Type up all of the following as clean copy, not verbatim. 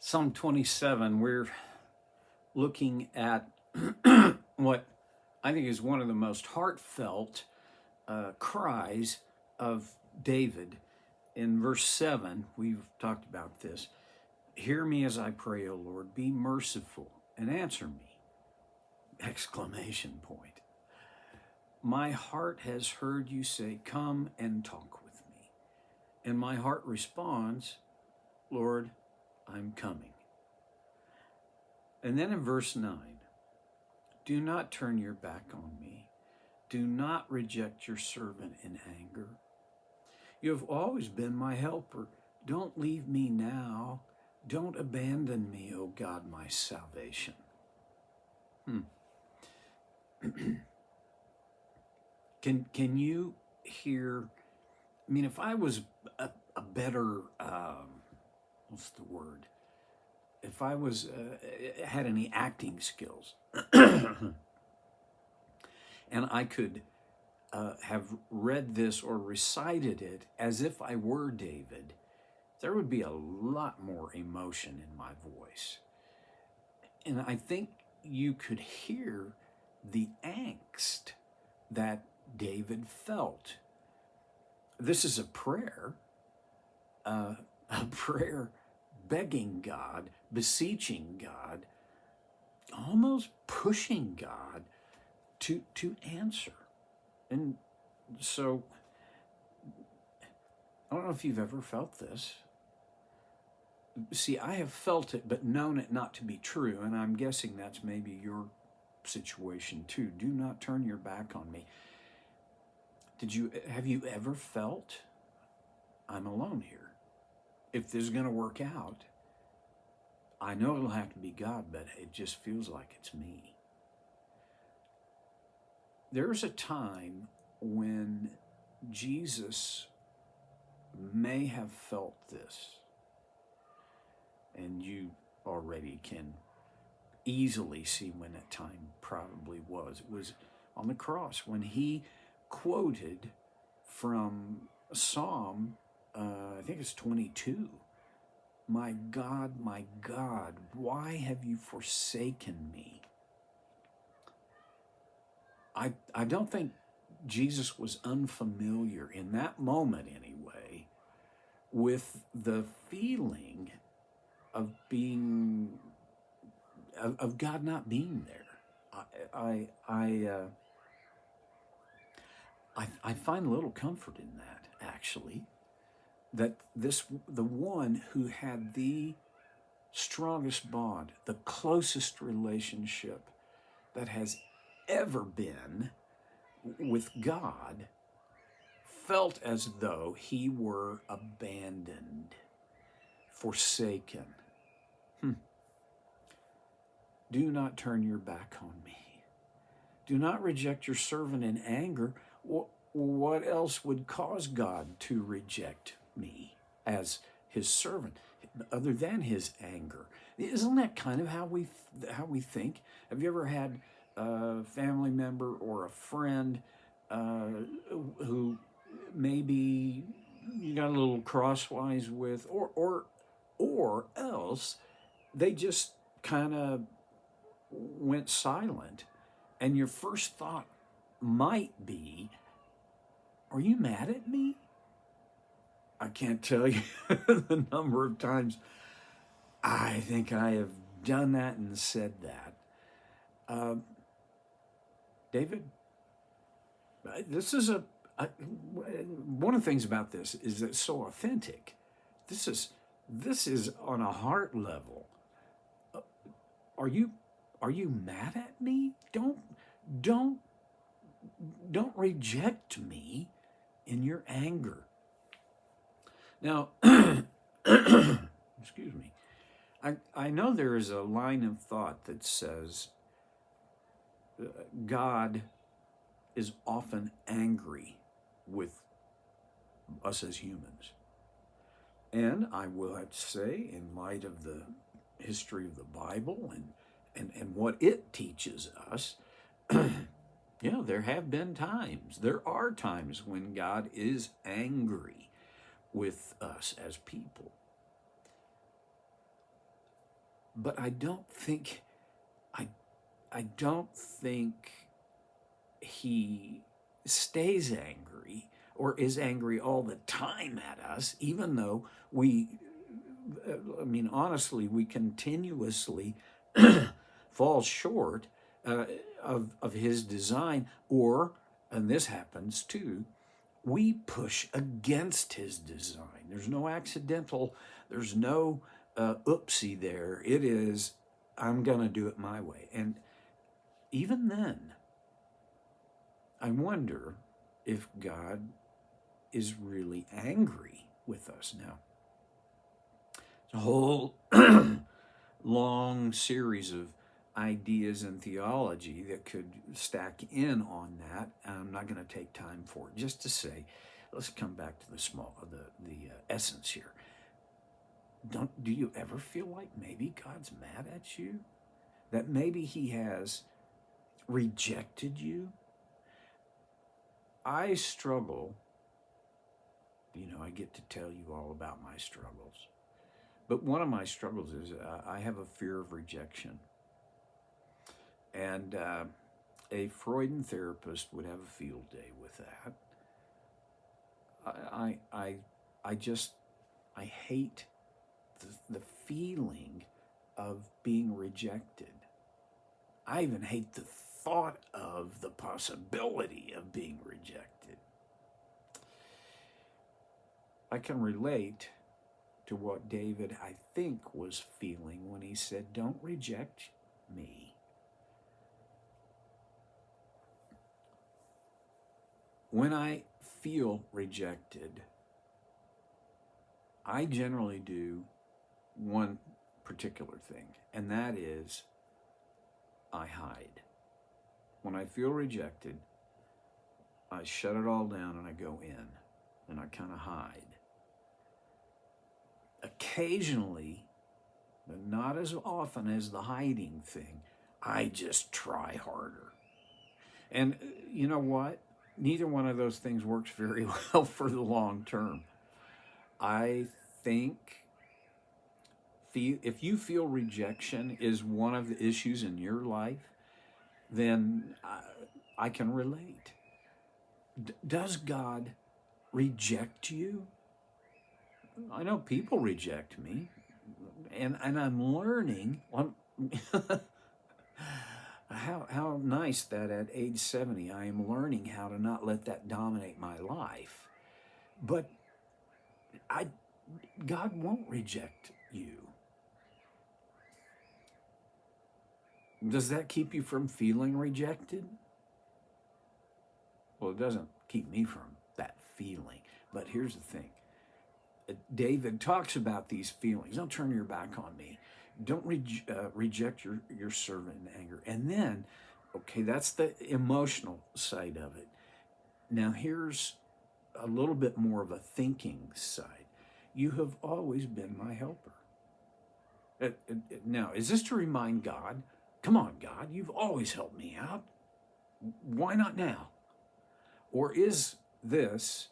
Psalm 27, we're looking at what I think is one of the most heartfelt cries of David. In verse 7, we've talked about this. Hear me as I pray, O Lord, be merciful and answer me! Exclamation point. My heart has heard you say, come and talk with me. And my heart responds, Lord, I'm coming. And then in verse 9, do not turn your back on me. Do not reject your servant in anger. You have always been my helper. Don't leave me now. Don't abandon me, O God, my salvation. Can you hear? I mean, if I was a better, what's the word? If I was had any acting skills, and I could have read this or recited it as if I were David, there would be a lot more emotion in my voice. And I think you could hear the angst that David felt. This is a prayer begging God, beseeching God, almost pushing God to answer. And so, I don't know if you've ever felt this. See, I have felt it, but known it not to be true, and I'm guessing that's maybe your situation too. Do not turn your back on me. Have you ever felt, I'm alone here? If this is going to work out, I know it'll have to be God, but it just feels like it's me. There's a time when Jesus may have felt this, and you already can easily see when that time probably was. It was on the cross when he quoted from Psalm, I think it's 22, my God, why have you forsaken me? I don't think Jesus was unfamiliar in that moment anyway with the feeling of being, of God not being there. I find a little comfort in that, actually, that the one who had the strongest bond, the closest relationship that has ever been with God, felt as though he were abandoned, forsaken. Do not turn your back on me. Do not reject your servant in anger. What else would cause God to reject me as his servant other than his anger? Isn't that kind of how we think? Have you ever had a family member or a friend who maybe you got a little crosswise with, or else they just kind of went silent, and your first thought might be, are you mad at me? I can't tell you the number of times I think I have done that and said that. David, this is one of the things about this is that it's so authentic. This is on a heart level. Are you mad at me? Don't reject me in your anger. Now, excuse me. I know there is a line of thought that says God is often angry with us as humans. And I will have to say, in light of the history of the Bible and what it teaches us, there have been times, there are times when God is angry with us as people. but I don't think I I don't think he stays angry or is angry all the time at us, even though I mean, honestly, we continuously fall short uh, of his design, or, and this happens too, we push against his design. There's no accidental, there's no oopsie there. It is, I'm going to do it my way. And even then, I wonder if God is really angry with us now. It's a whole long series of ideas and theology that could stack in on that. I'm not going to take time for it. Just to say, let's come back to the essence here. Do you ever feel like maybe God's mad at you? That maybe he has rejected you? I struggle. I get to tell you all about my struggles. But one of my struggles is I have a fear of rejection. And a Freudian therapist would have a field day with that. I hate the feeling of being rejected. I even hate the thought of the possibility of being rejected. I can relate to what David, I think, was feeling when he said, "Don't reject me." When I feel rejected, I generally do one particular thing, and that is I hide. When I feel rejected, I shut it all down and I go in and I kind of hide. Occasionally, but not as often as the hiding thing, I just try harder. And you know what? Neither one of those things works very well for the long term. I think if you feel rejection is one of the issues in your life, then I can relate. Does God reject you? I know people reject me, and I'm learning. How nice that at age 70 I am learning how to not let that dominate my life. But God won't reject you. Does that keep you from feeling rejected? Well, it doesn't keep me from that feeling. But here's the thing. David talks about these feelings. Don't turn your back on me. Don't reject your servant in anger. And then, okay, that's the emotional side of it. Now here's a little bit more of a thinking side. You have always been my helper. Now, is this to remind God? Come on, God, you've always helped me out. Why not now? Or is this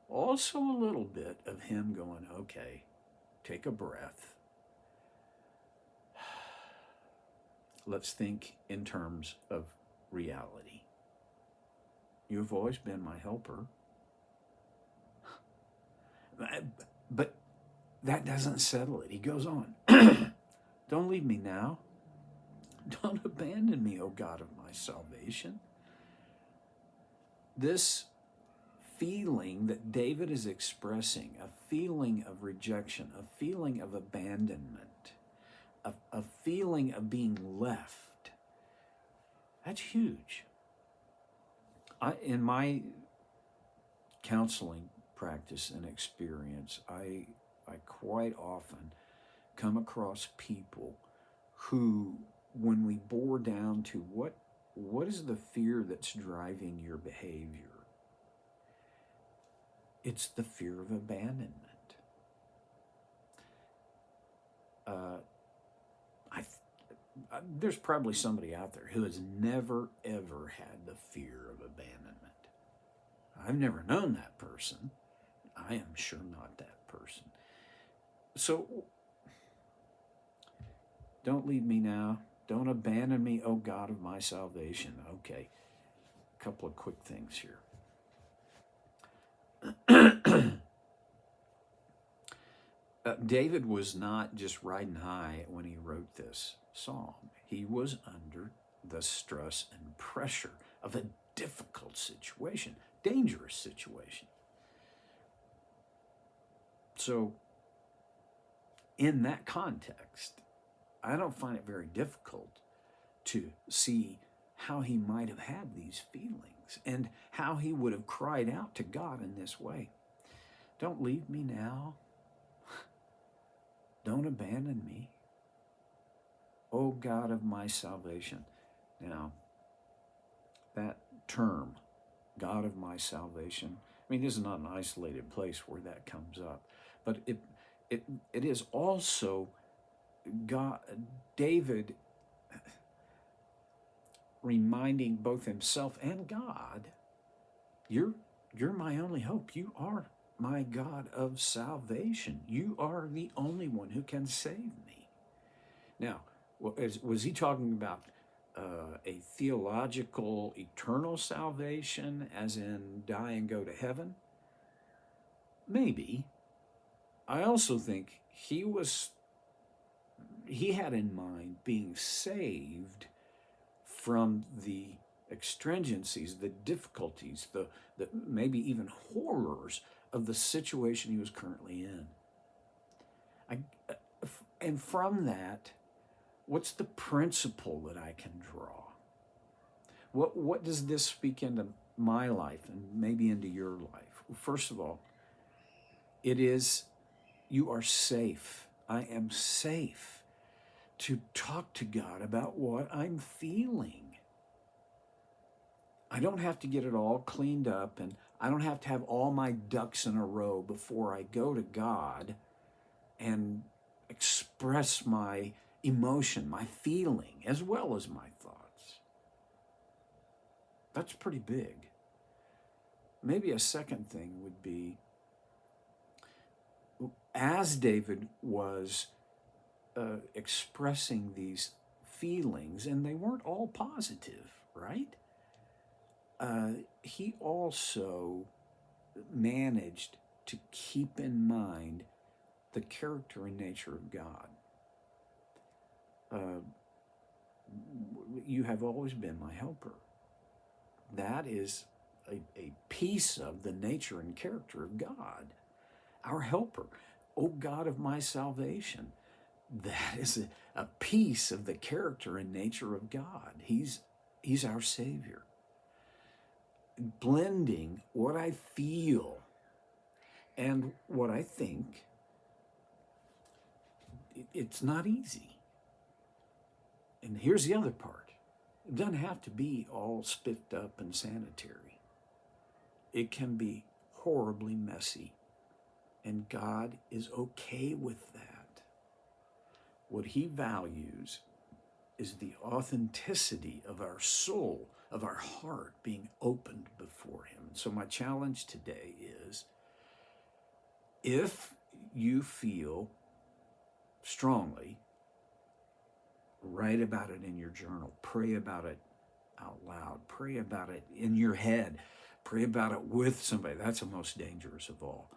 also a little bit of him going, okay, take a breath. Let's think in terms of reality. You've always been my helper. But that doesn't settle it. He goes on. Don't leave me now. Don't abandon me, O God of my salvation. This feeling that David is expressing, a feeling of rejection, a feeling of abandonment, a feeling of being left, that's huge. In my counseling practice and experience, I quite often come across people who, when we bore down to what is the fear that's driving your behavior, it's the fear of abandonment. There's probably somebody out there who has never, ever had the fear of abandonment. I've never known that person. I am sure not that person. So Don't leave me now. Don't abandon me, O God of my salvation. Okay, a couple of quick things here. David was not just riding high when he wrote this psalm. He was under the stress and pressure of a difficult situation, dangerous situation. So, in that context, I don't find it very difficult to see how he might have had these feelings and how he would have cried out to God in this way. Don't leave me now. Don't abandon me, O God of my salvation. Now, that term, God of my salvation, I mean, this is not an isolated place where that comes up, but it is also God, David reminding both himself and God, you're my only hope. You are my God of salvation. You are the only one who can save me. Now, was he talking about a theological, eternal salvation, as in die and go to heaven? Maybe. I also think he had in mind being saved from the extringencies, the difficulties, the maybe even horrors of the situation he was currently in. And from that, what's the principle that I can draw? What does this speak into my life and maybe into your life? Well, first of all, it is, you are safe. I am safe to talk to God about what I'm feeling. I don't have to get it all cleaned up, and I don't have to have all my ducks in a row before I go to God and express my emotion, my feeling, as well as my thoughts. That's pretty big. Maybe a second thing would be, as David was expressing these feelings, and they weren't all positive, right? He also managed to keep in mind the character and nature of God. You have always been my helper. That is a piece of the nature and character of God, our helper. O God of my salvation. That is a piece of the character and nature of God. He's our Savior. Blending what I feel and what I think, it's not easy. And here's the other part. It doesn't have to be all spiffed up and sanitary. It can be horribly messy. And God is okay with that. What he values is the authenticity of our soul, of our heart being opened before him. And so my challenge today is, if you feel strongly, write about it in your journal. Pray about it out loud. Pray about it in your head. Pray about it with somebody. That's the most dangerous of all.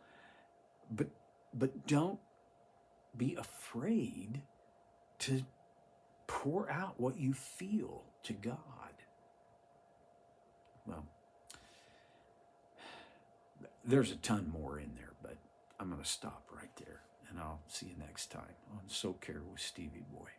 But don't be afraid to pour out what you feel to God. Well, there's a ton more in there, but I'm going to stop right there, and I'll see you next time on So Care with Stevie Boy.